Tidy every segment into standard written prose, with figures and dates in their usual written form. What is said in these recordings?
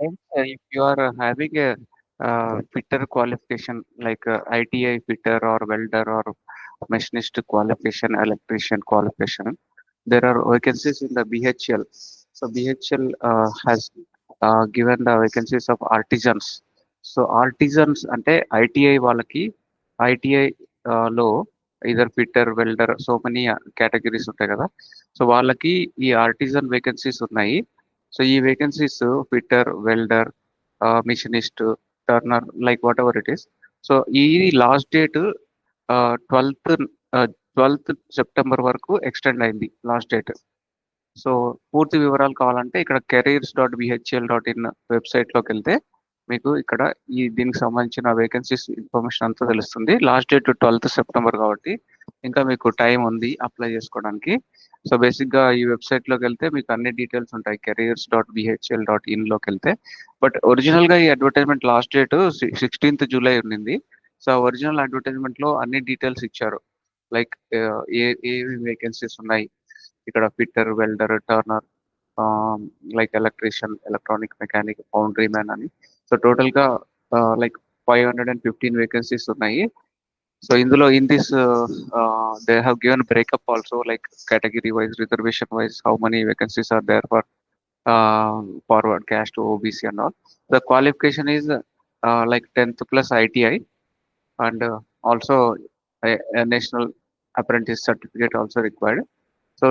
And if you are having a fitter qualification like ITI fitter or welder or machinist qualification, electrician qualification, there are vacancies in the BHL. So BHL has given the vacancies of artisans. So artisans అంటే ITI వాళ్ళకి ITI లో either fitter welder so many categories ఉంటాయి కదా. So వాళ్ళకి ఈ artisan vacancies ఉన్నాయి. So ఈ vacancies fitter welder machinist turner like whatever it is. So ఈ last date 12th 12th September వరకు ఎక్స్టెండ్ అయింది లాస్ట్ డేట్. సో పూర్తి వివరాలు కావాలంటే ఇక్కడ careers.bhl.in వెబ్సైట్లోకి వెళ్తే మీకు ఇక్కడ దీనికి సంబంధించిన వేకెన్సీస్ ఇన్ఫర్మేషన్ అంతా తెలుస్తుంది. లాస్ట్ డేట్ 12th సెప్టెంబర్ కాబట్టి ఇంకా మీకు టైం ఉంది అప్లై చేసుకోవడానికి. సో బేసిక్గా ఈ వెబ్సైట్లోకి వెళ్తే మీకు అన్ని డీటెయిల్స్ ఉంటాయి careers.bhl.in లోకి వెళ్తే. బట్ ఒరిజినల్గా ఈ advertisement last date 16th July ఉండింది. సో ఒరిజినల్ అడ్వర్టైజ్మెంట్లో అన్ని డీటెయిల్స్ ఇచ్చారు. లైక్ ఏ వేకెన్సీస్ ఉన్నాయి ఇక్కడ fitter welder turner like electrician electronic mechanic foundry man అని. సో టోటల్గా లైక్ 515 వేకెన్సీస్ ఉన్నాయి. సో ఇందులో in this they have given breakup also like category wise reservation wise how many vacancies are there for forward caste OBC and all. The qualification is like 10th plus ITI and also a national apprentice certificate also required. So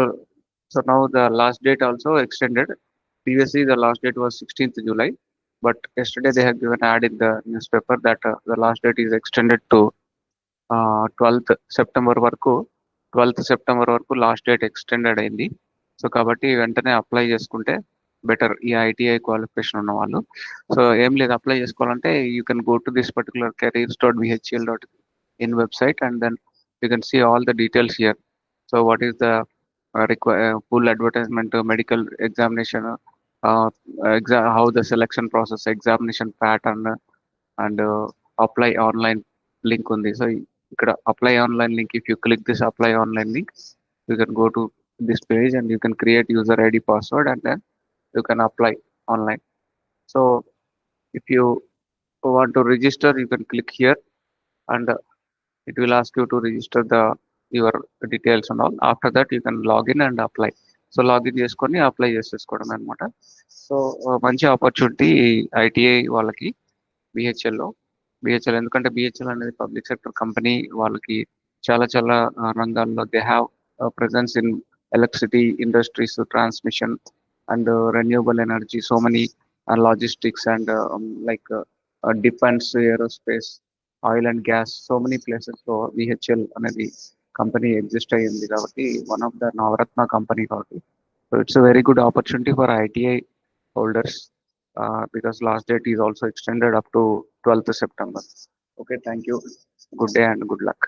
so now the last date also extended. Previously the last date was 16th July, but yesterday they have given ad in the newspaper that the last date is extended to 12th September వరకు 12th September వరకు last date extended అయింది. So కాబట్టి వెంటనే apply చేసుకుంటే better ఈ ITI qualification ఉన్న వాళ్ళు. So ఏం లేదు, అప్లై చేసుకోవాలంటే you can go to this particular careers.bhl.in website and then you can see all the details here. So what is the full advertisement, medical examination, how the selection process, examination pattern, and apply online link ఉంది. So ఇక్కడ apply online link, if you click this apply online link, you can go to this page and you can create user ID password and then you can apply online. So if you want to register, you can click here and it will ask you to register your details and all. After that you can log in and apply. So login చేసుకొని apply చేసేసుకోవడం అనమాట. So మంచి opportunity ITI వాళ్ళకి బిహెచ్ఎల్లో. BHEL ఎందుకంటే BHEL అనేది public sector company, వాళ్ళకి చాలా చాలా రంగాల్లో they have presence in electricity industries, transmission and renewable energy, so many logistics and defense, aerospace, oil and gas, so many places. So VHL అనేది company exist అయ్యింది కాబట్టి one of the Navratna company కాబట్టి. So it's a very good opportunity for ITI holders because last date is also extended up to 12th September. Okay, thank you. Good day and good luck.